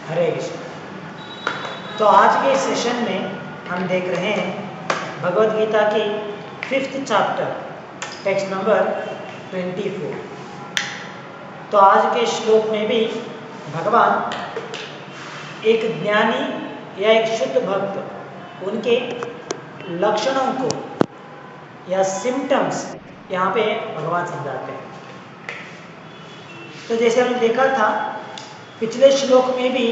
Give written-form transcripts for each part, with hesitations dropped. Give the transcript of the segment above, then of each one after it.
हरे कृष्ण। तो आज के सेशन में हम देख रहे हैं भगवद गीता की 5th चैप्टर, टेक्स्ट नंबर 24। तो आज के श्लोक में भी भगवान एक ज्ञानी या एक शुद्ध भक्त उनके लक्षणों को या सिम्टम्स यहाँ पे भगवान समझाते हैं। तो जैसे हमने देखा था पिछले श्लोक में भी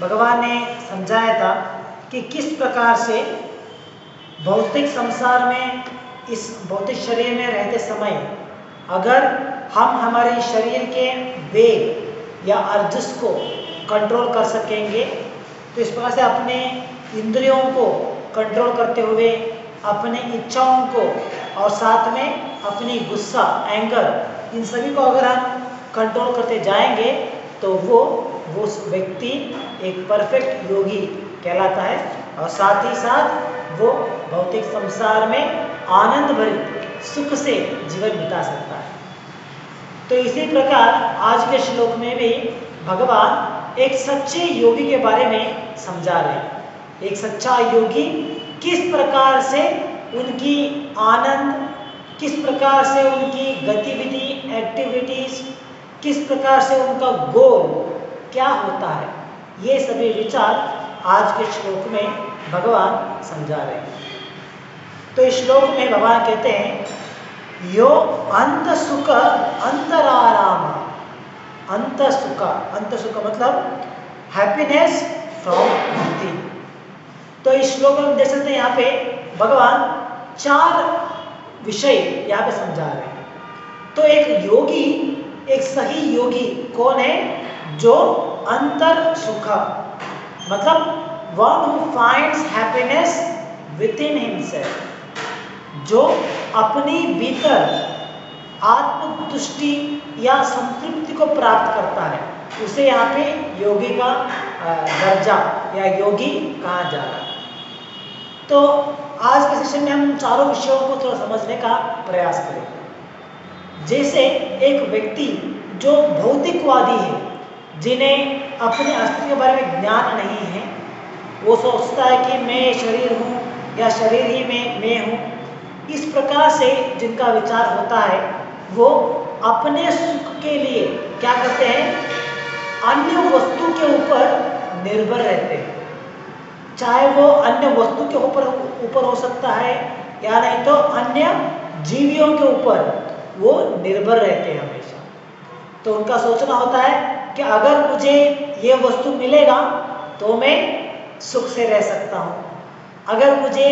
भगवान ने समझाया था कि किस प्रकार से भौतिक संसार में, इस भौतिक शरीर में रहते समय अगर हम हमारे शरीर के वेग या अर्जस को कंट्रोल कर सकेंगे तो इस प्रकार से अपने इंद्रियों को कंट्रोल करते हुए अपने इच्छाओं को और साथ में अपनी गुस्सा, एंगर, इन सभी को अगर हम कंट्रोल करते जाएंगे तो वो व्यक्ति एक परफेक्ट योगी कहलाता है और साथ ही साथ वो भौतिक संसार में आनंद भरी सुख से जीवन बिता सकता है। तो इसी प्रकार आज के श्लोक में भी भगवान एक सच्चे योगी के बारे में समझा रहे हैं। एक सच्चा योगी किस प्रकार से उनकी आनंद, किस प्रकार से उनकी गतिविधि, एक्टिविटीज, किस प्रकार से उनका गोल क्या होता है, ये सभी विचार आज के श्लोक में भगवान समझा रहे हैं। तो इस श्लोक में भगवान कहते हैं यो अंत सुख अंतराराम। अंत सुख मतलब हैप्पीनेस फ्रॉम विदिन। तो इस श्लोक में देख सकते हैं यहाँ पे भगवान 4 विषय यहाँ पे समझा रहे हैं। तो एक योगी, एक सही योगी कौन है? जो अंतर सुख मतलब one who finds happiness within himself, जो अपनी भीतर आत्मतुष्टि या संतृप्ति को प्राप्त करता है, उसे यहाँ पे योगी का दर्जा या योगी कहा जा रहा है। तो आज के सेशन में हम चारों विषयों को थोड़ा समझने का प्रयास करेंगे। जैसे एक व्यक्ति जो भौतिकवादी है, जिन्हें अपने अस्तित्व के बारे में ज्ञान नहीं है, वो सोचता है कि मैं शरीर हूँ या शरीर ही में मैं हूँ, इस प्रकार से जिनका विचार होता है वो अपने सुख के लिए क्या करते हैं? अन्य वस्तु के ऊपर निर्भर रहते हैं। चाहे वो अन्य वस्तु के ऊपर हो सकता है या नहीं तो अन्य जीवियों के ऊपर वो निर्भर रहते हैं हमेशा। तो उनका सोचना होता है कि अगर मुझे ये वस्तु मिलेगा तो मैं सुख से रह सकता हूँ, अगर मुझे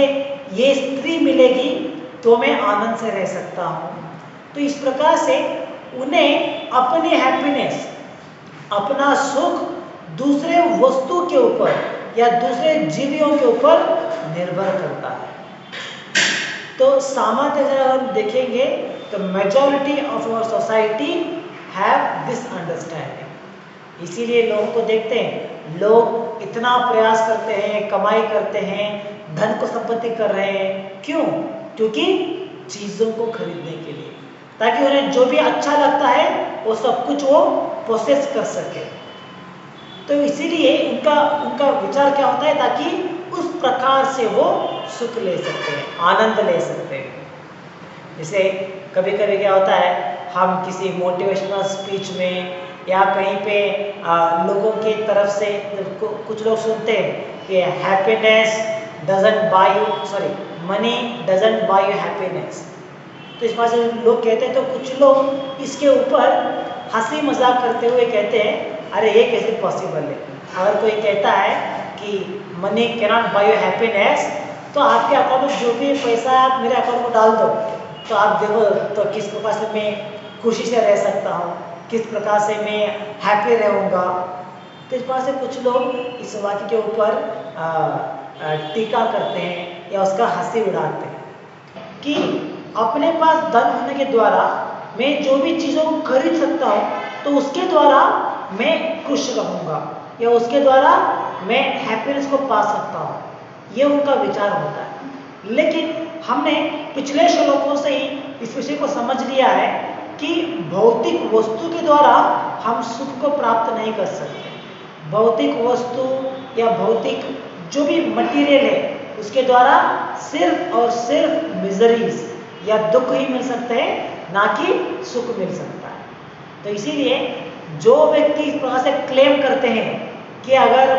ये स्त्री मिलेगी तो मैं आनंद से रह सकता हूँ। तो इस प्रकार से उन्हें अपनी हैप्पीनेस, अपना सुख दूसरे वस्तु के ऊपर या दूसरे जीवियों के ऊपर निर्भर करता है। तो सामान्य अगर हम देखेंगे तो majority of our society have this understanding. इसीलिए लोगों को देखते हैं, लोग इतना प्रयास करते हैं, कमाई करते हैं, धन को संपत्ति कर रहे हैं। क्यों? क्योंकि चीज़ों को खरीदने के लिए, ताकि उन्हें जो भी अच्छा लगता है वो सब कुछ वो प्रोसेस कर सके। तो इसीलिए उनका विचार क्या होता है? ताकि उस प्रकार से वो सुख ले सकते हैं, आनंद ले सकते हैं। जैसे कभी कभी क्या होता है, हम किसी मोटिवेशनल स्पीच में या कहीं पे लोगों की तरफ से कुछ लोग सुनते हैं कि happiness doesn't buy you, money doesn't buy you happiness. तो इस बात से लोग कहते हैं, तो कुछ लोग इसके ऊपर हंसी मजाक करते हुए कहते हैं, अरे ये कैसे पॉसिबल है? अगर कोई कहता है कि money can not buy you happiness, तो आपके अकाउंट में जो भी पैसा है आप मेरे अकाउंट में डाल दो, तो आप देखो तो किस प्रकार से मैं खुशी से रह सकता हूँ, किस प्रकार से मैं हैप्पी रहूँगा। तो इस प्रकार से कुछ लोग इस वाक्य के ऊपर टीका करते हैं या उसका हंसी उड़ाते हैं कि अपने पास धन होने के द्वारा मैं जो भी चीज़ों को खरीद सकता हूँ तो उसके द्वारा मैं खुश रहूँगा या उसके द्वारा मैं हैप्पीनेस को पा सकता हूँ। ये उनका विचार होता है। लेकिन हमने पिछले श्लोकों से ही इस विषय को समझ लिया है कि भौतिक वस्तु के द्वारा हम सुख को प्राप्त नहीं कर सकते। भौतिक वस्तु या भौतिक जो भी मटेरियल है उसके द्वारा सिर्फ और सिर्फ मिजरीज या दुख ही मिल सकते हैं, ना कि सुख मिल सकता है। तो इसीलिए जो व्यक्ति इस प्रकार से क्लेम करते हैं कि अगर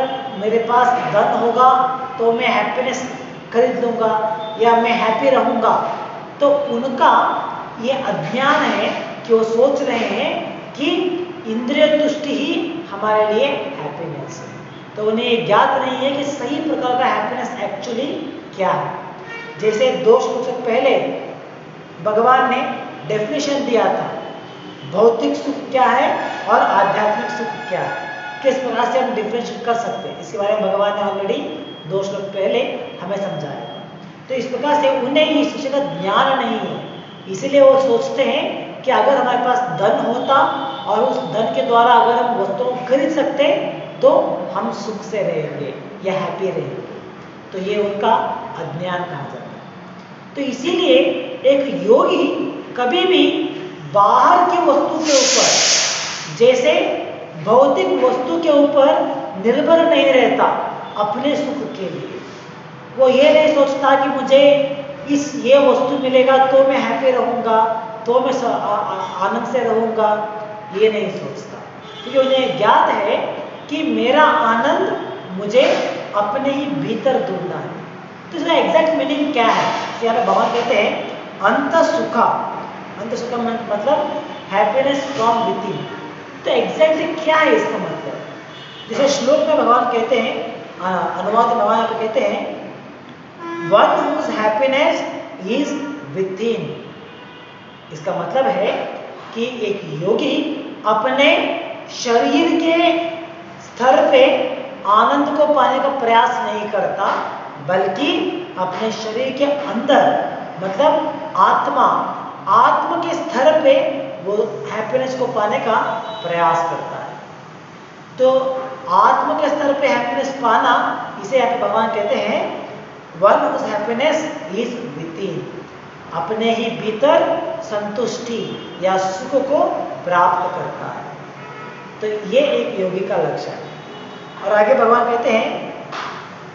मेरे पास धन होगा तो मैं हैप्पीनेस खरीद लूँगा या मैं हैप्पी रहूँगा, तो उनका ये अज्ञान है कि वो सोच रहे हैं कि इंद्रिय तुष्टि ही हमारे लिए हैप्पीनेस है। तो उन्हें ये ज्ञात नहीं है कि सही प्रकार का हैप्पीनेस एक्चुअली क्या है। जैसे 2 श्लोक से पहले भगवान ने डेफिनेशन दिया था भौतिक सुख क्या है और आध्यात्मिक सुख क्या है, किस प्रकार से हम डिफरेंशिएट कर सकते हैं, इसके बारे में भगवान ने ऑलरेडी 2 श्लोक पहले हमें समझाया। तो इस प्रकार से उन्हें इस विषय का ज्ञान नहीं है, इसीलिए वो सोचते हैं कि अगर हमारे पास धन होता और उस धन के द्वारा अगर हम वस्तुओं को खरीद सकते तो हम सुख से रहेंगे या हैप्पी रहेंगे। तो ये उनका अज्ञान कहा जाता है। तो इसीलिए एक योगी कभी भी बाहर की वस्तु के ऊपर, जैसे भौतिक वस्तु के ऊपर निर्भर नहीं रहता अपने सुख के लिए। वो ये नहीं सोचता कि मुझे ये वस्तु मिलेगा तो मैं हैप्पी रहूँगा, तो मैं आनंद से रहूँगा, ये नहीं सोचता, क्योंकि उन्हें ज्ञात है कि मेरा आनंद मुझे अपने ही भीतर ढूंढना है। तो इसका एग्जैक्ट मीनिंग क्या है? यहाँ पे भगवान कहते हैं अंत सुखा, अंत सुखा मतलब हैप्पीनेस फ्रॉम विथिन। तो एग्जैक्टली क्या है इसका मतलब? जैसे श्लोक में भगवान कहते हैं, अनुवाद नवाया को कहते हैं one whose happiness is within. इसका मतलब है कि एक योगी अपने शरीर के स्तर पे आनंद को पाने का प्रयास नहीं करता, बल्कि अपने शरीर के अंदर मतलब आत्मा के स्तर पे वो हैप्पीनेस को पाने का प्रयास करता है। तो आत्मा के स्तर पे हैप्पीनेस पाना, इसे यहाँ पे भगवान कहते हैं one whose happiness is within, अपने ही भीतर संतुष्टि या सुख को प्राप्त करता है। तो ये एक योगी का लक्ष्य है। और आगे भगवान कहते हैं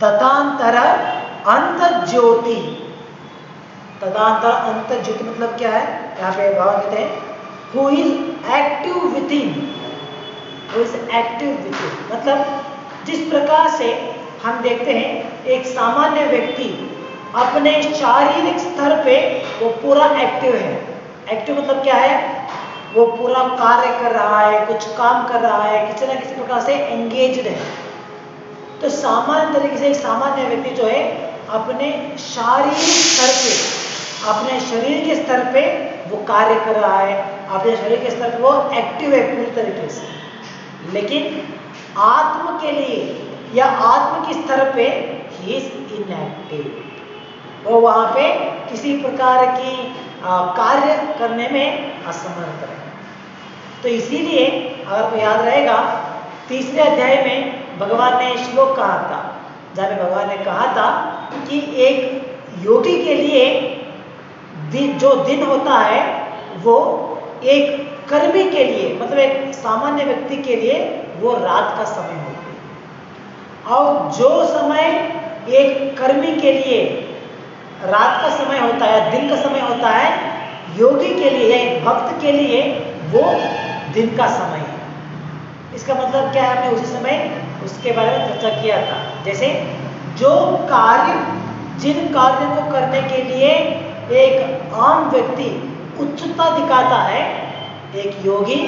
तथांतर अंत ज्योति। तथांतर अंत ज्योति मतलब क्या है? यहाँ पे भगवान कहते हैं who is active within, who is active within मतलब जिस प्रकार से हम देखते हैं एक सामान्य व्यक्ति अपने शारीरिक स्तर पे वो पूरा एक्टिव है। एक्टिव मतलब क्या है? वो पूरा कार्य कर रहा है, कुछ काम कर रहा है, किसी न किसी प्रकार से एंगेज्ड है। तो सामान्य तरीके से एक सामान्य व्यक्ति जो है अपने शारीरिक स्तर पे, अपने शरीर के स्तर पे वो कार्य कर रहा है, अपने शरीर के स्तर पे वो एक्टिव है पूरी तरीके से। लेकिन आत्म के लिए या आत्म के स्तर पे ही इज इनएक्टिव, वो वहाँ पे किसी प्रकार की कार्य करने में असमर्थ है। तो इसीलिए अगर आपको याद रहेगा 3रे अध्याय में भगवान ने श्लोक कहा था, जहाँ पे भगवान ने कहा था कि एक योगी के लिए जो दिन होता है वो एक कर्मी के लिए मतलब एक सामान्य व्यक्ति के लिए वो रात का समय होती है, और जो समय एक कर्मी के लिए रात का समय होता है, दिन का समय होता है, योगी के लिए या एक भक्त के लिए वो दिन का समय है। इसका मतलब क्या है? हमने उसी समय उसके बारे में चर्चा किया था। जैसे जो कार्य, जिन कार्यों को करने के लिए एक आम व्यक्ति उत्सुकता दिखाता है, एक योगी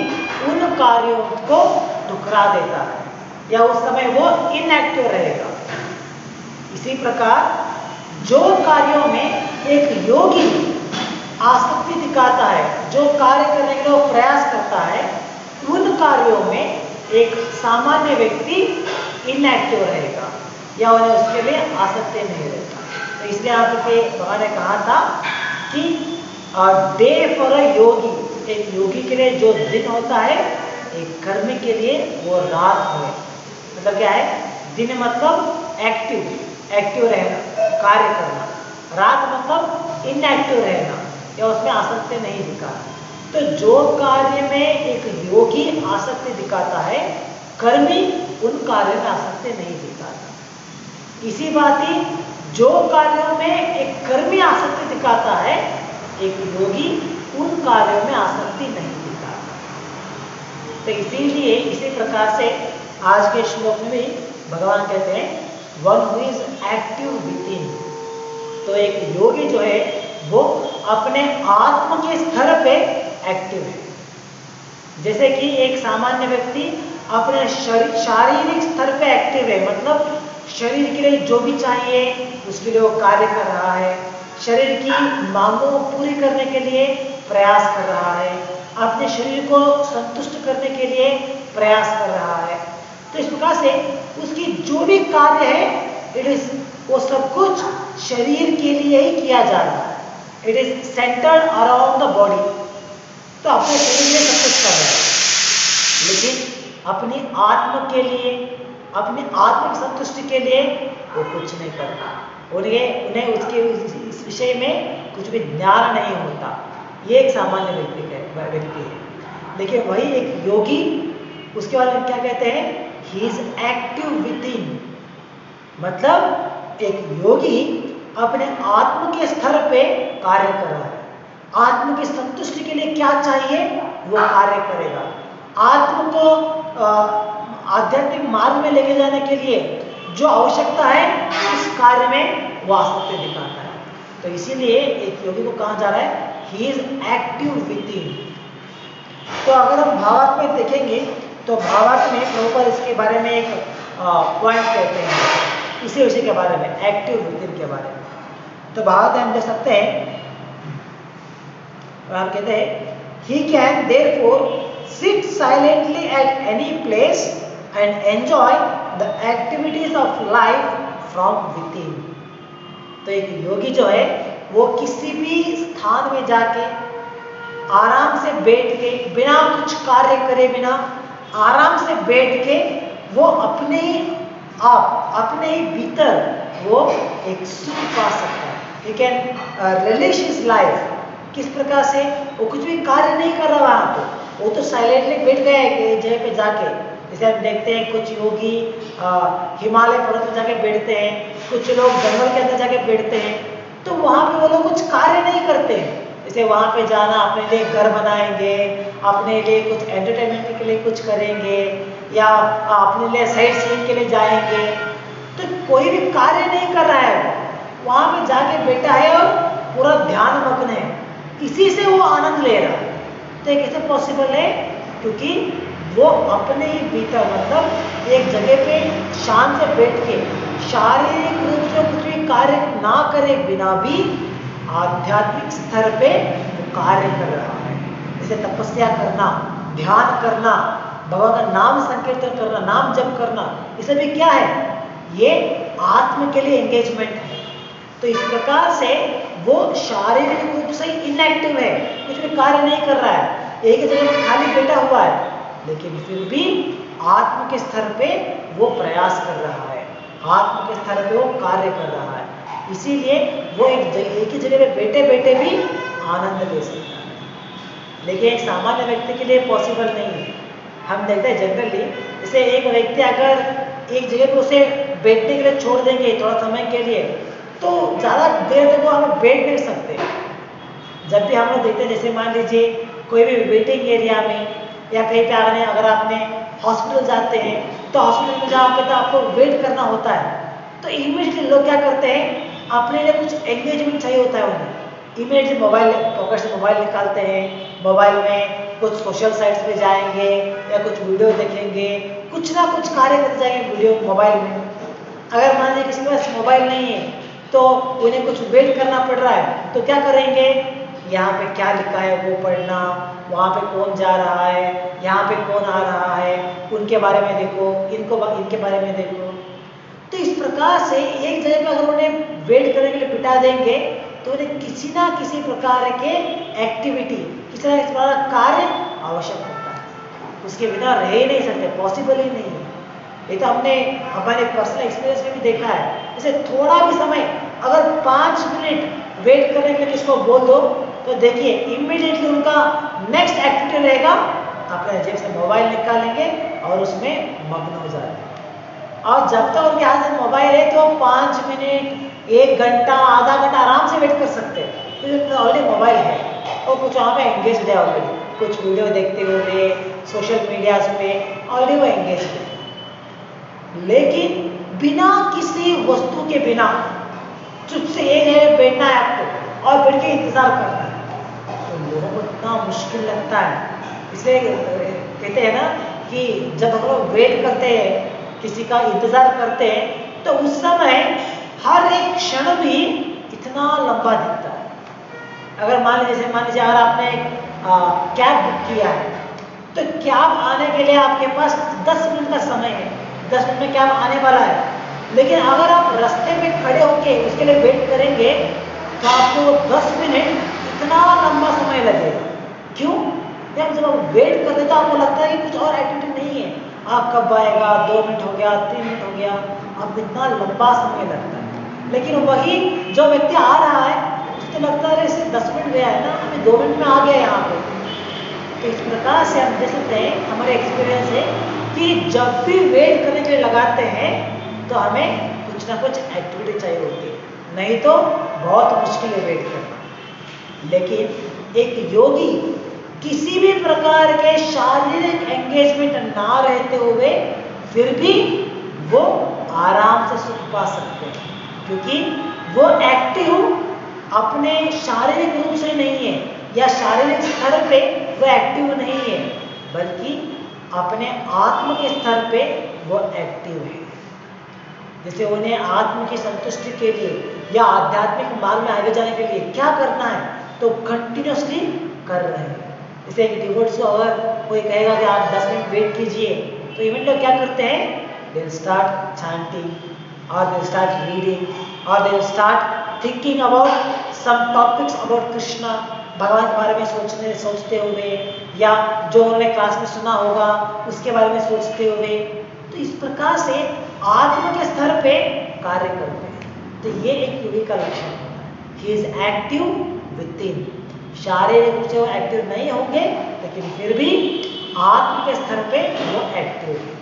उन कार्यों को ठुकरा देता है या उस समय वो इनएक्टिव रहेगा। इसी प्रकार जो कार्यों में एक योगी आसक्ति दिखाता है, जो कार्य करने के लिए वो प्रयास करता है, उन कार्यों में एक सामान्य व्यक्ति इनएक्टिव रहेगा या उन्हें उसके लिए आसक्ति नहीं रहता। तो इसलिए यहाँ पे भगवान ने कहा था कि डे फॉर अ योगी, एक योगी के लिए जो दिन होता है, एक कर्मी के लिए वो रात है। मतलब क्या है? दिन मतलब एक्टिव रहना, कार्य करना, रात मतलब इनएक्टिव रहना या उसमें आसक्ति नहीं दिखाना। तो जो कार्य में एक योगी आसक्ति दिखाता है, कर्मी उन कार्यों में आसक्ति नहीं दिखाता। इसी बात ही जो कार्यों में एक कर्मी आसक्ति दिखाता है, एक योगी उन कार्यों में आसक्ति नहीं दिखाता। तो इसीलिए इसी प्रकार से आज के श्लोक में भी भगवान कहते हैं one who is active with in. तो एक योगी जो है वो अपने आत्म के स्तर पे एक्टिव है। जैसे कि एक सामान्य व्यक्ति अपने शारीरिक स्तर पे एक्टिव है, मतलब शरीर के लिए जो भी चाहिए उसके लिए वो कार्य कर रहा है, शरीर की मांगों को पूरी करने के लिए प्रयास कर रहा है, अपने शरीर को संतुष्ट करने के लिए प्रयास कर रहा है। तो इस प्रकार से उसकी जो भी कार्य है वो सब कुछ शरीर के लिए ही किया जा रहा है। It is centred around the body. तो अपने शरीर में सब कुछ कर रहा है, लेकिन अपनी आत्म के लिए, अपनी आत्मिक संतुष्टि के लिए वो कुछ नहीं करता। उन्हें उसके इस विषय में कुछ भी ज्ञान नहीं होता। ये एक सामान्य व्यक्ति है। लेकिन वही एक योगी, उसके बारे में क्या कहते हैं, he is active with in. मतलब एक योगी अपने आत्म के स्तर पे कार्य कर रहा है। आत्म की संतुष्टि के लिए क्या चाहिए वो कार्य करेगा। आत्म को आध्यात्मिक मार्ग में लेके जाने के लिए जो आवश्यकता है उस कार्य में वो आसक्ति दिखाता है। तो इसीलिए एक योगी को कहा जा रहा है he is active with in. तो अगर हम भावार्थ में देखेंगे तो भावार्थ में प्रभुपाद इसके बारे में एक पॉइंट कहते हैं, इसी विषय के बारे में, एक्टिव विद इन के बारे में। तो भावार्थ में हम देख सकते हैं, हम कहते हैं he can therefore sit silently at any place and enjoy the activities of life from within। तो एक योगी जो है वो किसी भी स्थान में जाके आराम से बैठ के, बिना कुछ कार्य करे, बिना आराम से बैठ के वो अपने ही भीतर वो एक सुख पा सकता है। he can relish his life। किस प्रकार से, वो कुछ भी कार्य नहीं कर रहा वहाँ पे, वो तो साइलेंटली बैठ गया है जगह पे जाके। जैसे आप देखते हैं कुछ योगी हिमालय पर्वत में जाके बैठते हैं, कुछ लोग जंगल के अंदर जाके बैठते हैं, तो वहाँ पे वो लोग कुछ कार्य नहीं करते हैं। जैसे वहाँ पे जाना, अपने लिए घर बनाएंगे, अपने लिए कुछ एंटरटेनमेंट के लिए कुछ करेंगे, या अपने लिए साइट सीइंग के लिए जाएंगे, तो कोई भी कार्य नहीं कर रहा है, वहाँ पे जाके बैठा है और पूरा ध्यान मग्न है, इसी से वो आनंद ले रहा है। तो ये कैसे पॉसिबल है, क्योंकि वो अपने ही भीतर, मतलब एक जगह पे शांत से बैठ के शारीरिक रूप से कुछ भी कार्य ना करे बिना भी आध्यात्मिक स्तर पे वो कार्य कर रहा है। जैसे तपस्या करना, ध्यान करना, भगवान का नाम संकीर्तन करना, नाम जप करना, ये सभी क्या है, ये आत्म के लिए एंगेजमेंट है। तो इस प्रकार से वो शारीरिक रूप से इनएक्टिव है, कुछ भी कार्य नहीं कर रहा है, एक ही जगह पे खाली बैठा हुआ है, लेकिन फिर भी आत्म के स्तर पे वो प्रयास कर रहा है, आत्म के स्तर पे वो कार्य कर रहा है। इसीलिए वो एक ही जगह पे बैठे बैठे भी आनंद ले सकता है। लेकिन एक सामान्य व्यक्ति के लिए पॉसिबल नहीं है। हम देखते हैं जनरली, जैसे एक व्यक्ति अगर एक जगह पे उसे बैठने के लिए छोड़ देंगे थोड़ा समय के लिए, तो ज़्यादा देर तक वो हम बैठ नहीं सकते। जब भी हम लोग देखते हैं, जैसे मान लीजिए कोई भी वेटिंग एरिया में या कहीं पे आपने, अगर आपने हॉस्पिटल जाते हैं तो हॉस्पिटल में जहाँ पे तो आपको वेट करना होता है, तो इमीडिएटली लोग क्या करते हैं, अपने लिए कुछ एंगेजमेंट चाहिए होता है उन्हें, इमीडिएटली मोबाइल पॉकेट से मोबाइल निकालते हैं, मोबाइल में कुछ सोशल साइट्स पे जाएंगे या कुछ वीडियो देखेंगे, कुछ ना कुछ कार्य करते जाएंगे वीडियो मोबाइल में। अगर मान लीजिए किसी के पास मोबाइल नहीं है तो उन्हें कुछ वेट करना पड़ रहा है, तो क्या करेंगे, यहाँ पे क्या लिखा है वो पढ़ना, वहाँ पे कौन जा रहा है, यहाँ पे कौन आ रहा है, उनके बारे में देखो, इनके बारे में देखो। तो इस प्रकार से एक जगह पे अगर उन्हें वेट करने के लिए बिठा देंगे तो उन्हें किसी ना किसी प्रकार के एक्टिविटी, किसी ना किसी प्रकार का कार्य आवश्यक होता है, उसके बिना रह ही नहीं सकते, पॉसिबल ही नहीं है। ये तो हमने हमारे पर्सनल एक्सपीरियंस में भी देखा है। जैसे थोड़ा भी समय अगर 5 मिनट वेट करने के लिए किसको बोल दो, तो देखिए इमीडिएटली उनका नेक्स्ट एक्टिविटी रहेगा, अपने जेब से मोबाइल निकालेंगे और उसमें मग्न हो जाएंगे। और जब तक उनके हाथ में मोबाइल है तो 5 मिनट, 1 घंटा, आधा घंटा आराम से वेट कर सकते हैं, क्योंकि ऑलरेडी मोबाइल है और कुछ वहाँ पे एंगेज है ऑलरेडी, कुछ वीडियो देखते हुए सोशल मीडियाज पे ऑलरेडी वो एंगेज है। लेकिन बिना किसी वस्तु के बिना चुप से एक जगह बैठना है आपको और बैठ के इंतजार करना है, तो लोगों को इतना मुश्किल लगता है। इसलिए कहते हैं ना कि जब हम लोग वेट करते हैं, किसी का इंतजार करते हैं, तो उस समय हर एक क्षण भी इतना लंबा दिखता है। अगर मान लीजिए अगर आपने कैब बुक किया है, तो कैब आने के लिए आपके पास 10 मिनट का समय है, 10 मिनट में कैब आने वाला है। लेकिन अगर आप रास्ते में खड़े होके उसके लिए वेट करेंगे तो आपको 10 मिनट इतना लंबा समय लगेगा। क्यों? जब आप वेट करते तो आपको लगता है कि कुछ और एक्टिविटी नहीं है, आप कब आएगा, 2 मिनट हो गया, 3 मिनट हो गया, आपको इतना लंबा समय लगता है। लेकिन वही जो व्यक्ति आ रहा है उसको लगता है इसे 10 मिनट गया है ना, हमें 2 मिनट में आ गया यहाँ पे। तो इस प्रकार से हम देख सकते हैं, हमारे एक्सपीरियंस है कि जब भी वेट करने के लिए लगाते हैं तो हमें कुछ ना कुछ एक्टिविटी चाहिए होती है, नहीं तो बहुत मुश्किल है वेट करना। लेकिन एक योगी किसी भी प्रकार के शारीरिक एंगेजमेंट ना रहते हुए फिर भी वो आराम से सुख पा सकते हैं, क्योंकि वो एक्टिव अपने शारीरिक रूप से नहीं है या शारीरिक स्तर पे वो एक्टिव नहीं है, बल्कि अपने आत्म के स्तर पे वो एक्टिव है। जैसे उन्हें आत्म की संतुष्टि के लिए या आध्यात्मिक मार्ग में आगे जाने के लिए क्या करना है, तो कंटिन्यूसली कर रहे हैं। जैसे एक डिवोट्स को अगर कोई कहेगा कि आप 10 मिनट वेट कीजिए, तो इवन लोग क्या करते हैं, दे विल स्टार्ट चैंटिंग और दे विल स्टार्ट रीडिंग और they will start thinking about some topics about Krishna, भगवान के बारे में सोचते हुए, या जो उन्होंने क्लास में सुना होगा उसके बारे में सोचते हुए। तो इस प्रकार से आत्म के स्तर पे कार्य करते हैं। तो ये एक योगी का लक्षण होता है, he is active with in. शारीरिक रूप से वो एक्टिव नहीं होंगे, लेकिन फिर भी आत्म के स्तर पे वो एक्टिव है।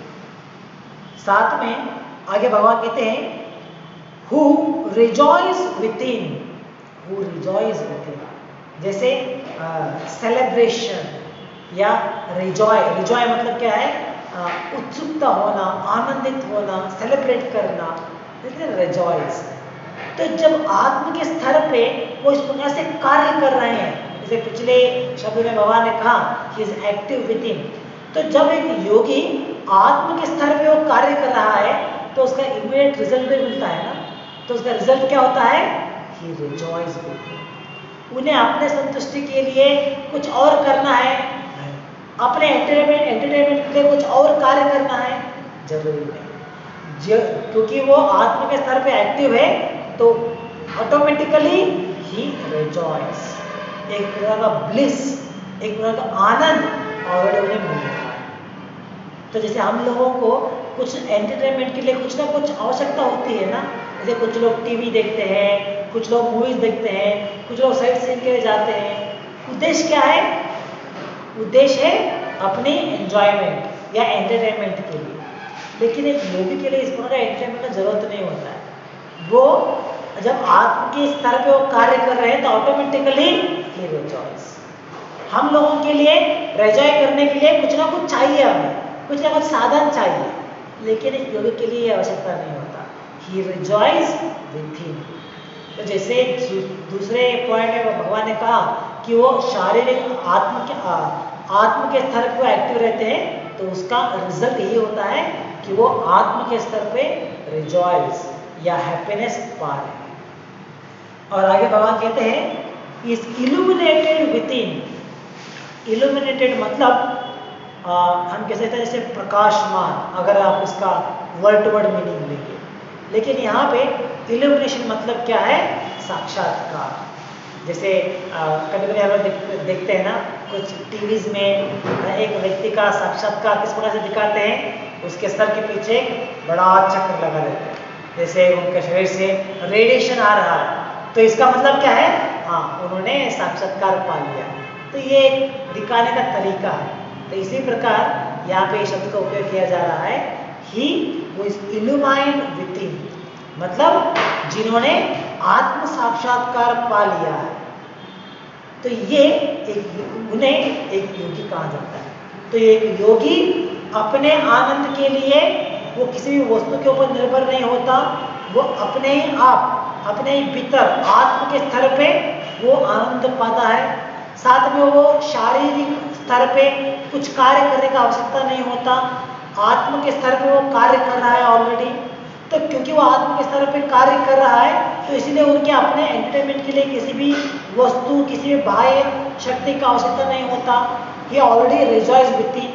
साथ में आगे भगवान कहते हैं, who rejoice with in, who rejoice with in. जैसे सेलिब्रेशन या रिजॉय, रिजॉय मतलब क्या है, उत्सुकता होना, आनंदित होना, सेलिब्रेट करना, रिजॉइस। तो जब आत्म के स्तर पे वो इस प्रकार से कार्य कर रहे हैं, जैसे पिछले शब्द में भगवान ने कहा कि इज एक्टिव विद इन, तो जब एक योगी आत्म के स्तर पे वो कार्य कर रहा है तो उसका इमीडिएट रिजल्ट भी मिलता है ना। तो उसका रिजल्ट क्या होता है, ही रिजॉइस विद इन। उन्हें अपने संतुष्टि के लिए कुछ और करना है, अपने एंटरटेनमेंट के लिए कुछ और कार्य करना है, जरूरी नहीं। क्योंकि वो आत्म के स्तर पे एक्टिव है तो ऑटोमेटिकली ही रिजॉइस, एक प्रकार का ब्लिस, एक प्रकार का आनंद ऑलरेडी उन्हें मिल रहा है। तो जैसे हम लोगों को कुछ एंटरटेनमेंट के लिए कुछ ना कुछ आवश्यकता होती है ना, जैसे कुछ लोग टीवी देखते हैं, कुछ लोग मूवीज देखते हैं, कुछ लोग साइट सीइंग के लिए जाते हैं। उद्देश्य क्या है, उद्देश्य है अपनी एंजॉयमेंट या एंटरटेनमेंट के लिए। लेकिन एक योगी के लिए इस प्रकार का एंटरटेनमेंट का जरूरत नहीं होता है। वो जब आत्म के स्तर पे वो कार्य कर रहे हैं तो ऑटोमेटिकली ही रिजॉइस। हम लोगों के लिए रिजॉय करने के लिए कुछ ना कुछ चाहिए, हमें कुछ ना कुछ साधन चाहिए, लेकिन एक योगी के लिए आवश्यकता नहीं होता, ही रिजॉइस विद हिम। तो जैसे दूसरे पॉइंट में भगवान ने कहा कि वो शारीरिक आत्म के स्तर पे एक्टिव रहते हैं, तो उसका रिजल्ट यही होता है कि वो आत्म के स्तर पे रिजॉइस या हैप्पीनेस पा रहे हैं। और आगे भगवान कहते हैं is illuminated with in. Illuminated मतलब हम कह सकते हैं जैसे प्रकाशमान, अगर आप इसका वर्ड टू वर्ड मीनिंग लेंगे। लेकिन यहाँ पे इल्यूमिनेशन मतलब क्या है, साक्षात्कार। जैसे कभी कभी हम लोग देखते हैं ना, कुछ टीवीज में एक व्यक्ति का साक्षात्कार किस प्रकार से दिखाते हैं, उसके सर के पीछे बड़ा चक्र लगा रहता है, जैसे उनके शरीर से रेडिएशन आ रहा है, तो इसका मतलब क्या है, हाँ उन्होंने साक्षात्कार पा लिया। तो ये एक दिखाने का तरीका है। तो इसी प्रकार यहाँ पे शब्द का उपयोग किया जा रहा है, he who is illumined with in, मतलब जिन्होंने आत्म साक्षात्कार पा लिया है, तो ये उन्हें एक योगी कहा जाता है। तो एक योगी अपने आनंद के लिए वो किसी भी वस्तु के ऊपर निर्भर नहीं होता, वो अपने ही आप, अपने ही भीतर आत्म के स्तर पे वो आनंद पाता है। साथ में वो शारीरिक स्तर पे कुछ कार्य करने का आवश्यकता नहीं होता, आत्म के स्तर पे वो कार्य कर रहा है ऑलरेडी। तो क्योंकि वो आत्म के स्तर पे कार्य कर रहा है, तो इसलिए उनके अपने एंटरटेनमेंट के लिए किसी भी वस्तु, किसी भी बाह्य शक्ति का आवश्यकता नहीं होता। ये ऑलरेडी रिजॉइस विद इन,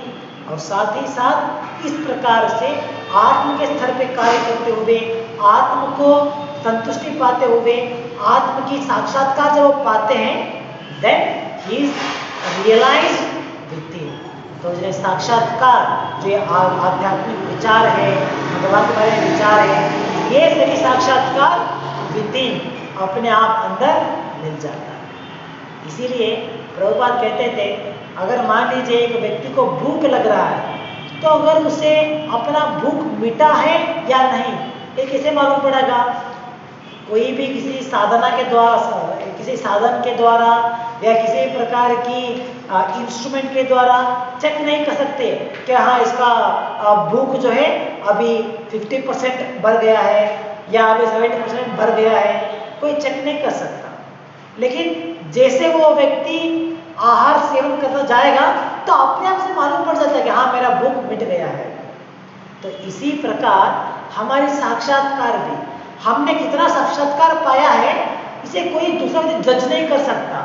और साथ ही साथ इस प्रकार से आत्म के स्तर पे कार्य करते हुए, आत्म को संतुष्टि पाते हुए, आत्म की साक्षात्कार जब वो पाते हैं, then he is realized within. तो जो साक्षात्कार, जो आध्यात्मिक विचार है, भगवान के बारे में विचार है, ये सभी साक्षात्कार विद इन अपने आप अंदर मिल जाता है। इसीलिए प्रभुपाद कहते थे, अगर मान लीजिए एक व्यक्ति को भूख लग रहा है, तो अगर उसे अपना भूख मिटा है या नहीं, ये कैसे मालूम पड़ेगा? कोई भी किसी साधना के द्वारा, किसी साधन के द्वारा या किसी प्रकार की इंस्ट्रूमेंट के द्वारा चेक नहीं कर सकते कि हाँ इसका भूख जो है अभी 50% बढ़ गया है या अभी 70% बढ़ गया है, कोई चेक नहीं कर सकता। लेकिन जैसे वो व्यक्ति आहार सेवन करता जाएगा, तो अपने आप से मालूम पड़ जाता है कि हाँ मेरा भूख मिट गया है। तो इसी प्रकार हमारी साक्षात्कार भी, हमने कितना साक्षात्कार पाया है, इसे कोई दूसरा व्यक्ति जज नहीं कर सकता,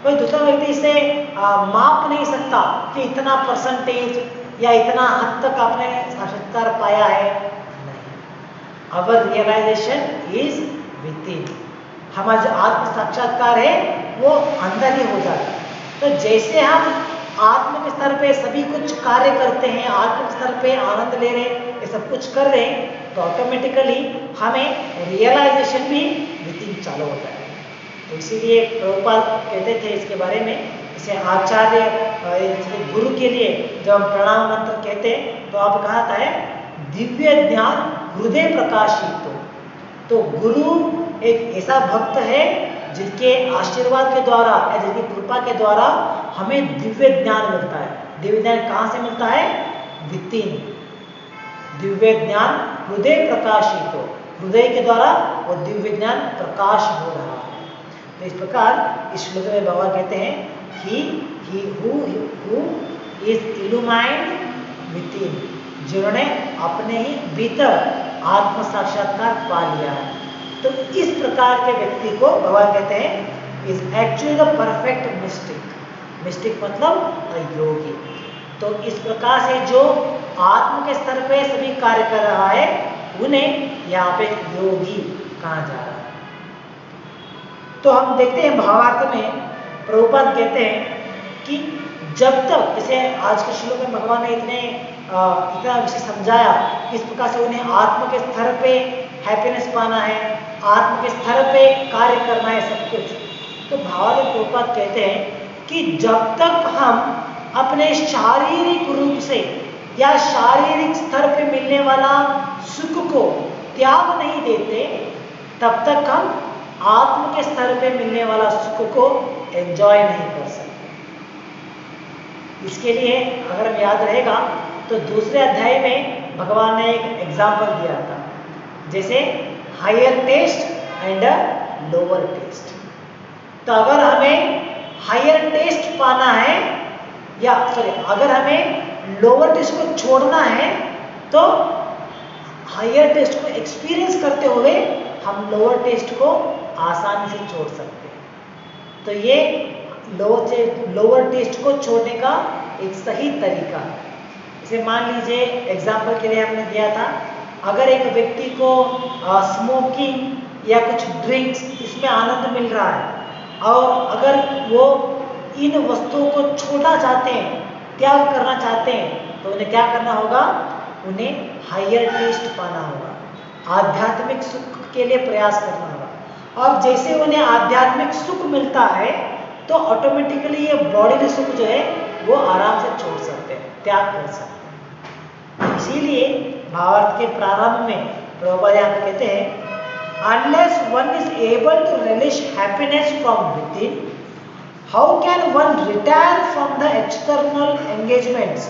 कोई दूसरा व्यक्ति इसे माप नहीं सकता कि इतना परसेंटेज या इतना हद तक आपने साक्षात्कार पाया है। नहीं, अवर रियलाइजेशन इज विद इन। हमारा जो आत्म साक्षात्कार है वो अंदर ही हो जाता है। तो जैसे हम आत्म के स्तर पे सभी कुछ कार्य करते हैं, आत्म के स्तर पे आनंद ले रहे हैं, ये सब कुछ कर रहे हैं, तो ऑटोमेटिकली हमें रियलाइजेशन भी विद इन चालू होता है। तो इसीलिए प्रभुपाद कहते थे इसके बारे में, इसे आचार्य गुरु के लिए जब हम प्रणाम मंत्र कहते हैं, तो आप कहा था है दिव्य ज्ञान हृदय प्रकाशित। तो गुरु एक ऐसा भक्त है जिनके आशीर्वाद के द्वारा या जिनकी कृपा के द्वारा हमें दिव्य ज्ञान मिलता है। दिव्य ज्ञान कहाँ से मिलता है? With in. दिव्य ज्ञान हृदय प्रकाशित, हृदय के द्वारा वो दिव्य ज्ञान प्रकाश हो रहा है। तो इस प्रकार इस श्लोक में भगवान कहते हैं he who is illumined with in, जिन्होंने अपने ही भीतर आत्म साक्षात्कार पा लिया है। तो इस प्रकार के व्यक्ति को भगवान कहते हैं is actually the perfect mistake. Mistake मतलब योगी। तो इस प्रकार से जो आत्म के स्तर पे सभी कार्य कर रहा है, उन्हें यहाँ पे योगी कहा जा रहा है। तो हम देखते हैं भावार्थ में प्रभुपाद कहते हैं कि जब तक, जैसे आज के श्लोक में भगवान ने इतना विषय समझाया, इस प्रकार से उन्हें आत्म के स्तर पे हैप्पीनेस पाना है, आत्म के स्तर पे कार्य करना है सब कुछ। तो भावार्थ में प्रभुपाद कहते हैं कि जब तक हम अपने शारीरिक रूप से या शारीरिक स्तर पे मिलने वाला सुख को त्याग नहीं देते, तब तक हम आत्म के स्तर पे मिलने वाला सुख को एंजॉय नहीं कर सकते। इसके लिए अगर हम याद रहेगा तो दूसरे अध्याय में भगवान ने एक एग्जाम्पल दिया था, जैसे higher taste and lower taste. तो अगर हमें हायर टेस्ट पाना है, या सॉरी अगर हमें लोअर टेस्ट को छोड़ना है, तो हायर टेस्ट को एक्सपीरियंस करते हुए हम लोअर टेस्ट को आसानी से छोड़ सकते हैं। तो ये लोअर टेस्ट को छोड़ने का एक सही तरीका है। इसे मान लीजिए एग्जाम्पल के लिए हमने दिया था, अगर एक व्यक्ति को स्मोकिंग या कुछ ड्रिंक्स इसमें आनंद मिल रहा है, और अगर वो इन वस्तुओं को छोड़ना चाहते हैं, त्याग करना चाहते हैं, तो उन्हें क्या करना होगा? उन्हें हायर टेस्ट पाना होगा, आध्यात्मिक सुख के लिए प्रयास करना होगा। और जैसे उन्हें आध्यात्मिक सुख मिलता है, तो ऑटोमेटिकली ये बॉडी सुख जो है वो आराम से छोड़ सकते हैं, त्याग कर सकते हैं। इसीलिए भावार्थ के प्रारंभ में प्रभुपाद यहाँ पे कहते हैं unless one is able to release happiness from within, how can one retire from the external engagements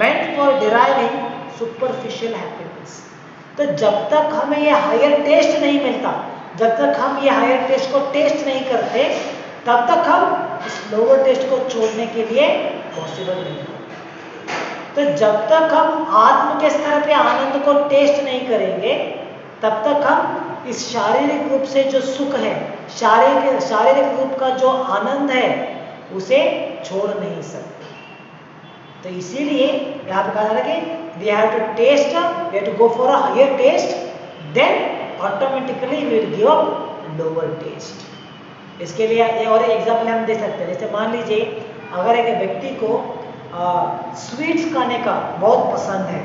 meant for deriving superficial happiness. तो जब तक हमें ये हायर टेस्ट नहीं मिलता, जब तक हम ये हायर टेस्ट को टेस्ट नहीं करते, तब तक हम इस लोअर टेस्ट को छोड़ने के लिए पॉसिबल नहीं है। तो जब तक हम आत्म के स्तर पे आनंद को टेस्ट नहीं करेंगे, तब तक हम इस शारीरिक रूप से जो सुख है, शारीरिक रूप का जो आनंद है, उसे छोड़ नहीं सकते। तो इसीलिए यहाँ पे कहा जा रहा है कि we have to taste, we have to go for a higher taste, then automatically we will give up lower taste. इसके लिए और एग्जाम्पल हम दे सकते हैं। जैसे मान लीजिए अगर एक व्यक्ति को स्वीट्स खाने का बहुत पसंद है,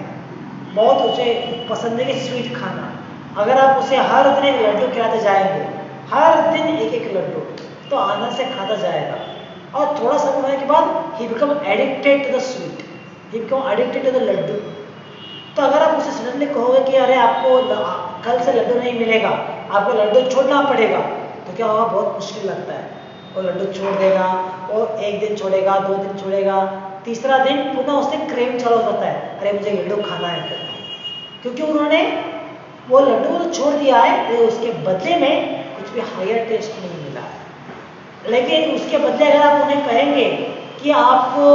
बहुत उसे पसंद है कि स्वीट खाना, अगर आप उसे हर दिन एक लड्डू खिलाते जाएंगे, हर दिन एक एक लड्डू, तो आनंद से खाता जाएगा और थोड़ा समय होने के बाद he become addicted to the sweet, he become addicted to the laddu. तो अगर आप उसे सडनली कहोगे कि अरे आपको कल से लड्डू नहीं मिलेगा, आपको लड्डू छोड़ना पड़ेगा, तो क्या होगा? बहुत मुश्किल लगता है। वो लड्डू छोड़ देगा और एक दिन छोड़ेगा, 2 दिन छोड़ेगा, तीसरा दिन पुनः उससे क्रेव चालू होता है, अरे मुझे लड्डू खाना है, क्योंकि उन्होंने वो लड्डू तो छोड़ दिया है, तो उसके बदले में कुछ भी हायर टेस्ट नहीं मिला है। लेकिन उसके बदले अगर आप उन्हें कहेंगे कि आपको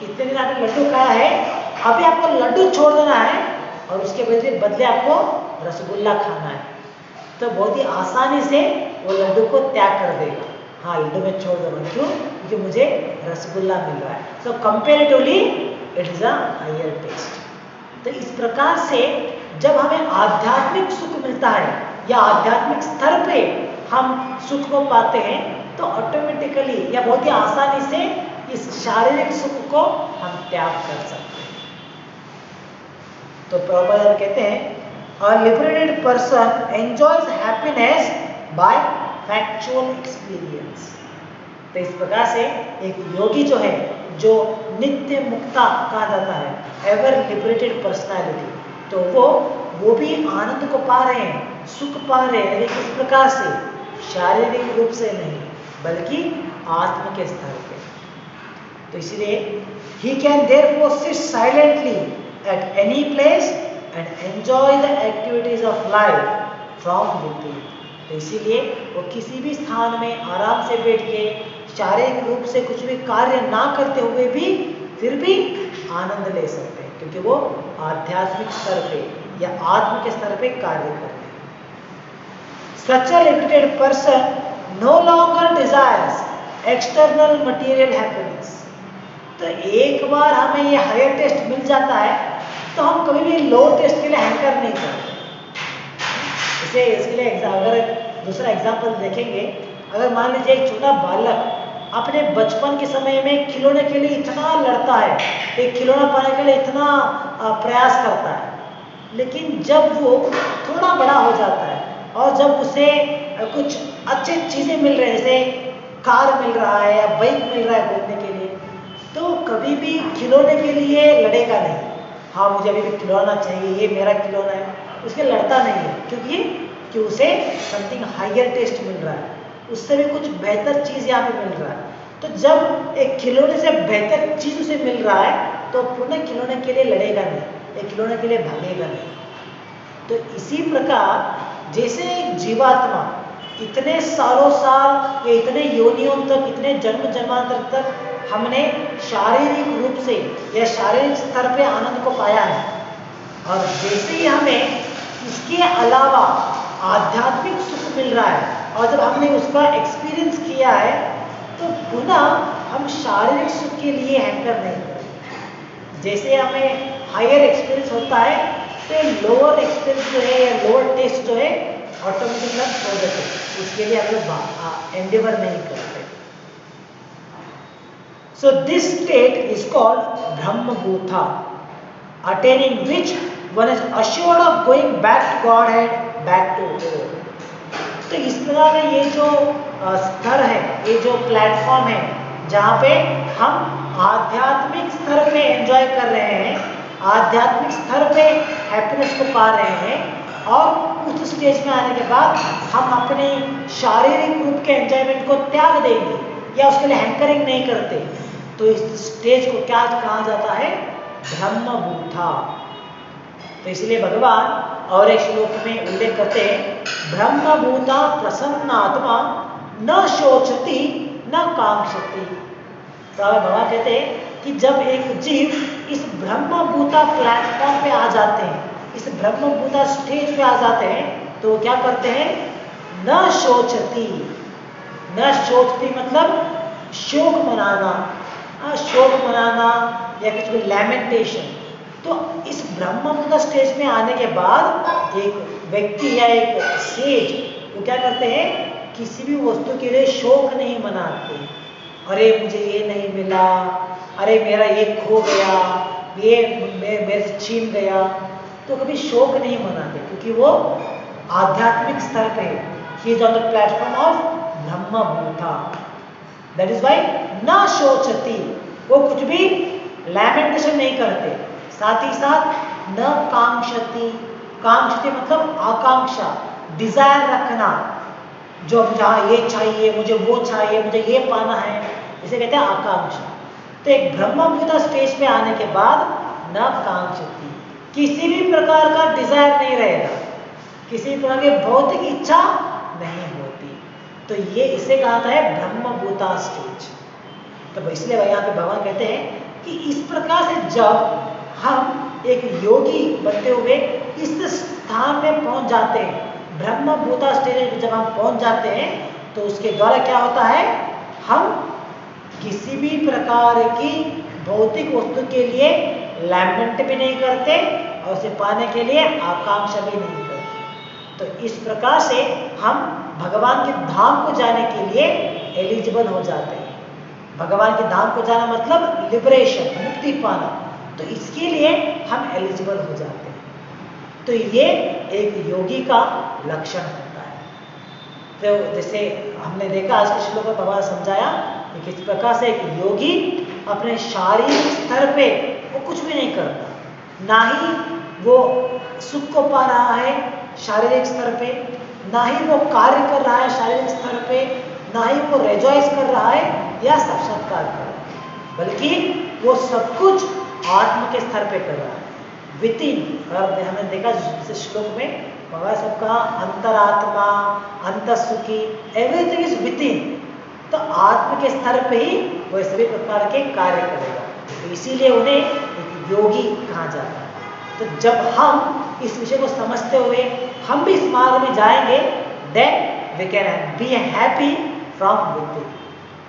इतने दिन आपने लड्डू खाया है, अभी आपको लड्डू छोड़ देना है और उसके बदले आपको रसगुल्ला खाना है, तो बहुत ही आसानी से वो लड्डू को त्याग कर देगा। हाँ, लड्डू में छोड़ दूंगा, क्यों? क्योंकि मुझे रसगुल्ला मिल रहा है। So comparatively it is a higher taste. तो इस प्रकार से जब हमें आध्यात्मिक सुख मिलता है या आध्यात्मिक स्तर पे हम सुख को पाते हैं, तो ऑटोमेटिकली या बहुत ही आसानी से इस शारीरिक सुख को हम त्याग कर सकते हैं। तो प्रभुपाद कहते हैं a liberated person enjoys happiness by factual experience। तो इस प्रकार से एक योगी जो है, जो नित्य मुक्ता कहा जाता है, एवर लिबरेटेड पर्सनालिटी, तो वो भी आनंद को पा रहे हैं, सुख पा रहे हैं, लेकिन किस प्रकार से? शारीरिक रूप से नहीं, बल्कि आत्म के स्तर पे। तो इसलिए he can therefore sit silently at any place and enjoy the activities of life from within। तो इसीलिए वो किसी भी स्थान में आराम से बैठ के शारीरिक रूप से कुछ भी कार्य ना करते हुए भी फिर भी आनंद ले सकते हैं, क्योंकि वो आध्यात्मिक स्तर पे या आत्म के स्तर पे कार्य करते हैं। Such a liberated person no longer desires external material happiness। तो एक बार हमें ये हायर टेस्ट मिल जाता है, तो हम कभी भी लो टेस्ट के लिए हैंकर नहीं करते। इसे इसके लिए अगर दूसरा एग्जांपल देखेंगे, अगर मान लीजिए एक छोटा बालक अपने बचपन के समय में खिलौने के लिए इतना लड़ता है, एक खिलौना पाने के लिए इतना प्रयास करता है, लेकिन जब वो थोड़ा बड़ा हो जाता है और जब उसे कुछ अच्छी चीज़ें मिल रही है, जैसे कार मिल रहा है या बाइक मिल रहा है घूमने के लिए, तो कभी भी खिलौने के लिए लड़ेगा नहीं। हाँ, मुझे अभी भी खिलौना चाहिए, ये मेरा खिलौना है, उसके लड़ता नहीं है, क्योंकि उसे समथिंग हायर टेस्ट मिल रहा है, उससे भी कुछ बेहतर चीज़ यहाँ पे मिल रहा है। तो जब एक खिलौने से बेहतर चीज़ उसे मिल रहा है, तो पुनः खिलौने के लिए लड़ेगा नहीं, एक खिलौने के लिए भागेगा नहीं। तो इसी प्रकार जैसे एक जीवात्मा इतने सालों साल या इतने योनियों तक, इतने जन्म जन्मांतर तक हमने शारीरिक रूप से या शारीरिक स्तर पे आनंद को पाया है, और जैसे ही हमें इसके अलावा आध्यात्मिक सुख मिल रहा है और जब हमने उसका एक्सपीरियंस किया है, तो पुनः हम शारीरिक सुख के लिए हैंकर नहीं करते। जैसे हमें हायर एक्सपीरियंस होता है, तो लोअर एक्सपीरियंस जो है या लोअर टेस्ट जो है ऑटोमेटिकली हम छोड़ देते, उसके लिए हम लोग एंडेवर नहीं करते। So this state is called Brahmabhutha, attaining which one is assured of going back to Godhead, back to God। तो इस प्रकार ये जो स्तर है, ये जो प्लेटफॉर्म है, जहाँ पे हम आध्यात्मिक स्तर पे एंजॉय कर रहे हैं, आध्यात्मिक स्तर पे हैप्पीनेस को पा रहे हैं और उस स्टेज में आने के बाद हम अपने शारीरिक रूप के एंजॉयमेंट को त्याग देंगे या उसके लिए हैंकरिंग नहीं करते, तो इस स्टेज को क्या कहा जाता है? ब्रह्मभूता। तो इसलिए भगवान और एक श्लोक में उल्लेख करते हैं, ब्रह्मभूता प्रसन्नात्मा न शोचति न कांक्षति। तो भगवान कहते हैं कि जब एक जीव इस ब्रह्मभूता प्लेटफॉर्म पे आ जाते हैं, इस ब्रह्मभूता स्टेज पे आ जाते हैं, तो क्या करते हैं? न शोचति। न शोचति मतलब शोक मनाना, शोक मनाना या कुछ भी लैमेंटेशन। तो इस ब्रह्मभूता स्टेज में आने के बाद एक व्यक्ति या एक सेज वो क्या करते हैं? किसी भी वस्तु के लिए शोक नहीं मनाते। अरे मुझे ये नहीं मिला, अरे मेरा ये खो गया, ये मेरे से छीन गया, तो कभी शोक नहीं मनाते क्योंकि वो आध्यात्मिक स्तर पे है। He is on the platform of ब्रह्मभूता। दैट इज वाई न शोचति, वो कुछ भी लैमेंटेशन नहीं करते। साथ ही साथ न कांक्षति। कांक्षति मतलब आकांक्षा, डिजायर रखना, जो जहाँ ये चाहिए, मुझे वो चाहिए, मुझे ये पाना है, इसे कहते हैं आकांक्षा। तो एक ब्रह्मभूता स्टेज पे आने के बाद न कांक्षति, किसी भी प्रकार का डिजायर नहीं रहेगा, किसी भी प्रकार की भौतिक इच्छा नहीं होती। तो ये इसे कहा जाता है ब्रह्मभूता स्टेज। तो इसलिए यहाँ पे भगवान कहते हैं कि इस प्रकार से जब हम एक योगी बनते हुए इस स्थान में पहुंच जाते हैं, ब्रह्मभूता स्टेज में जब हम पहुंच जाते हैं, तो उसके द्वारा क्या होता है? हम किसी भी प्रकार की भौतिक वस्तु के लिए लैमेंट भी नहीं करते और उसे पाने के लिए आकांक्षा भी नहीं करते। तो इस प्रकार से हम भगवान के धाम को जाने के लिए एलिजिबल हो जाते हैं। भगवान के धाम को जाना मतलब लिबरेशन, मुक्ति पाना। तो इसके लिए हम एलिजिबल हो जाते हैं। तो ये एक योगी का लक्षण होता है। तो जैसे हमने देखा आज के श्लोक में भगवान समझाया कि किस प्रकार से एक योगी अपने शारीरिक स्तर पे वो कुछ भी नहीं करता, ना ही वो सुख को पा रहा है शारीरिक स्तर पे, ना ही वो कार्य कर रहा है शारीरिक स्तर पे, ना ही वो रेजॉइस कर रहा है या साक्षात्कार कर रहा है, बल्कि वो सब कुछ आत्म के स्तर पे कर रहा है, विद इन। और हमने देखा इस श्लोक में भगवान सबका अंतरात्मा, अंतसुखी, एवरीथिंग इज विद इन। तो आत्म के स्तर पे ही वो सभी प्रकार के कार्य करेगा। तो इसीलिए उन्हें एक योगी कहा जाता है। तो जब हम इस विषय को समझते हुए हम भी इस मार्ग में जाएंगे, then we can be happy from within.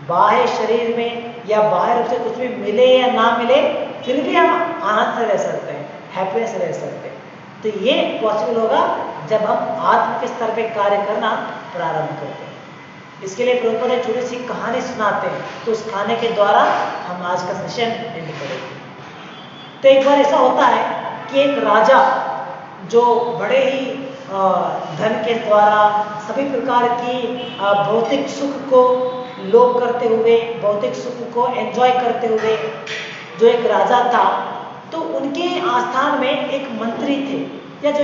बाह्य शरीर में या बाहर रूप से कुछ भी मिले या ना मिले, फिर भी हम आनंद से रह सकते हैं, हैप्पीनेस रह सकते हैं। तो ये पॉसिबल होगा जब हम आत्म के स्तर पे कार्य करना प्रारंभ करते हैं। इसके लिए प्रभुपाद एक छोटी सी कहानी सुनाते हैं, तो उस कहानी के द्वारा हम आज का सेशन एंड करेंगे। तो एक बार ऐसा होता है कि एक राजा जो बड़े ही धन के द्वारा सभी प्रकार की भौतिक सुख को लोभ करते हुए, भौतिक सुख को एंजॉय करते हुए जो एक राजा था, तो उनके आस्थान में एक मंत्री थे, या जो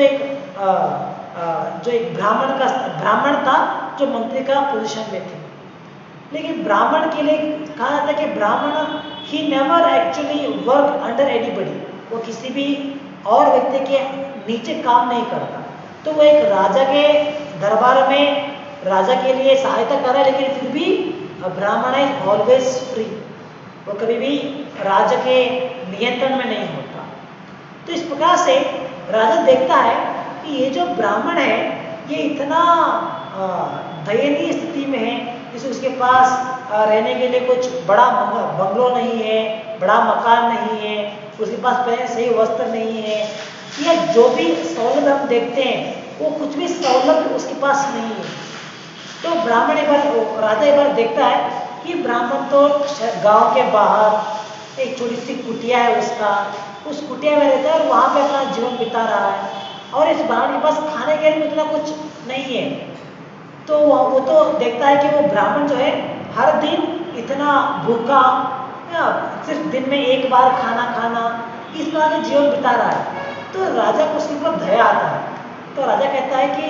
एक ब्राह्मण था जो मंत्री का पोजीशन में थे। लेकिन ब्राह्मण के लिए कहा जाता है कि ब्राह्मण he never actually work under anybody, वो किसी भी और व्यक्ति के नीचे काम नहीं करता। तो वो एक राजा के दरबार में राजा के लिए सहायता कर रहा है, लेकिन फिर भी ब्राह्मण इज ऑलवेज फ्री, वो कभी भी राजा के नियंत्रण में नहीं होता। तो इस प्रकार से राजा देखता है कि ये जो ब्राह्मण है ये इतना दयनीय स्थिति में है, जैसे उसके पास रहने के लिए कुछ बड़ा बंगलो नहीं है, बड़ा मकान नहीं है, उसके पास पहले सही वस्त्र नहीं है, या जो भी सहूलत हम देखते हैं वो कुछ भी सहूलत उसके पास नहीं है। तो ब्राह्मण राजा एक बार देखता है कि ब्राह्मण तो गांव के बाहर एक छोटी सी कुटिया है उसका, उस कुटिया में रहता है और वहाँ पे अपना जीवन बिता रहा है, और इस ब्राह्मण के पास खाने के लिए उतना कुछ नहीं है। तो वो तो देखता है कि वो ब्राह्मण जो है हर दिन इतना भूखा, या सिर्फ दिन में एक बार खाना खाना, इस प्रकार के जीवन बिता रहा है। तो राजा को उसके ऊपर दया आता है। तो राजा कहता है कि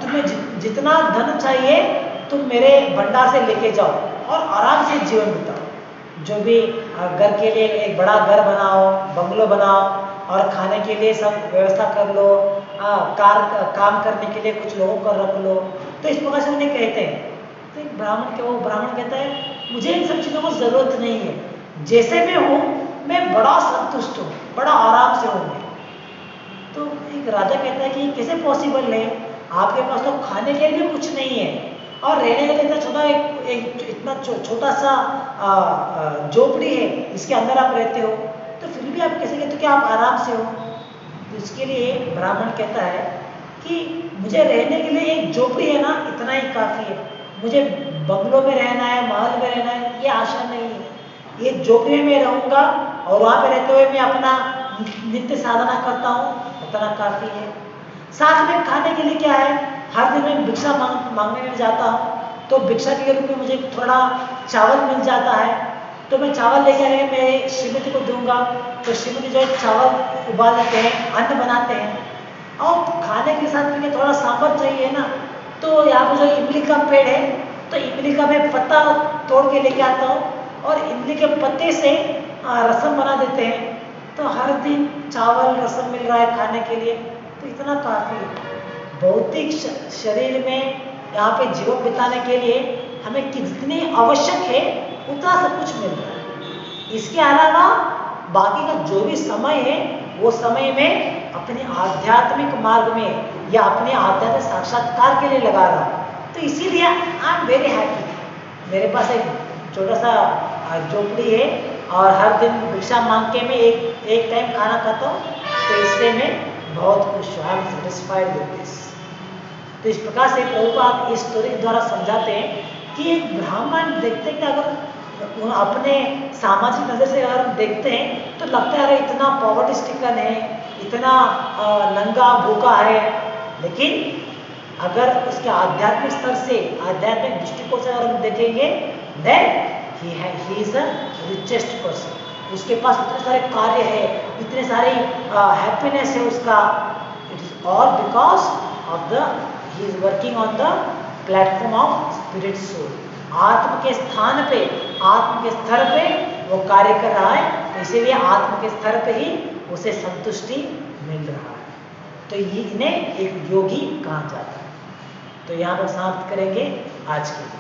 तुम्हें जितना धन चाहिए तुम मेरे भंडार से लेके जाओ और आराम से जीवन बिताओ। जो भी घर के लिए एक बड़ा घर बनाओ, बंगलो बनाओ और खाने के लिए सब व्यवस्था कर लो, काम करने के लिए कुछ लोगों को रख लो। तो इस प्रकार से उन्हें कहते हैं। तो एक ब्राह्मण कहता है मुझे इन सब चीज़ों को ज़रूरत नहीं है, जैसे मैं हूँ मैं बड़ा संतुष्ट हूँ, बड़ा आराम से हूँ मैं। तो एक राजा कहता है कि कैसे पॉसिबल है, आपके पास तो खाने के लिए कुछ नहीं है और रहने के लिए इतना छोटा इतना छोटा सा झोपड़ी है, इसके अंदर आप रहते हो, तो फिर भी आप कैसे कहते हो कि आप आराम से हो। तो इसके लिए ब्राह्मण कहता है कि मुझे रहने के लिए एक झोपड़ी है ना, इतना ही काफ़ी है। मुझे बंगलों में रहना है, महल में रहना है, ये आशा नहीं है। ये झोपड़ी में रहूँगा और वहाँ पे रहते हुए मैं अपना नित्य साधना करता हूँ, उतना काफ़ी है। साथ में खाने के लिए क्या है, हर दिन मैं भिक्षा मांगने में जाता हूँ, तो भिक्षा के रूप में मुझे थोड़ा चावल मिल जाता है, तो मैं चावल लेके आके मैं श्रीमती को दूंगा। तो श्रीमती जो है चावल उबाल लेते हैं, अन्न बनाते हैं। और खाने के साथ में थोड़ा सांभर चाहिए ना, तो यहाँ पर जो इमली का पेड़ है, तो इमली का मैं पत्ता तोड़ के लेके आता हूँ और इमली के पत्ते से रसम बना देते हैं। तो हर दिन चावल रसम मिल रहा है खाने के लिए, तो इतना काफ़ी है। भौतिक शरीर में यहाँ पे जीवन बिताने के लिए हमें जितनी आवश्यक है उतना सब कुछ मिल रहा है। इसके अलावा बाकी का जो भी समय है वो समय में अपने आध्यात्मिक मार्ग में या अपने आध्यात्मिक साक्षात्कार के लिए लगा रहा हूँ। तो इसीलिए आई एम वेरी हैप्पी। मेरे पास एक छोटा सा झोपड़ी है और हर दिन भिक्षा मांग के मैं एक टाइम खाना खाता हूँ, तो इससे मैं बहुत खुश हूँ। I am satisfied with this. तो इस प्रकार से प्रभुपाद इस स्टोरी द्वारा समझाते हैं कि एक ब्राह्मण देखते हैं कि अगर अपने सामाजिक नज़र से अगर देखते हैं तो लगता है अरे इतना पॉवर्टी स्टिकन है, इतना नंगा भूखा है, लेकिन अगर उसके आध्यात्मिक स्तर से, आध्यात्मिक दृष्टिकोण से अगर हम देखेंगे, then he is a richest person. उसके पास इतने सारे कार्य है, इतने सारे हैप्पीनेस है उसका। It is all because of the he is working on the platform of spirit soul. आत्म के स्थान पे, आत्म के स्तर पे वो कार्य कर रहा है, तो इसीलिए आत्म के स्तर पे ही उसे संतुष्टि मिल रहा है। तो ये इन्हें एक योगी कहा जाता है। तो यहाँ पर समाप्त करेंगे आज के लिए।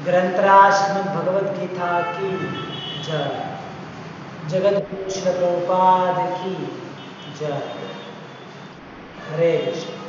ग्रंथराज श्रीमद् भगवद गीता की जय। जगत गुरु श्रील प्रभुपाद की जय। हरे कृष्ण।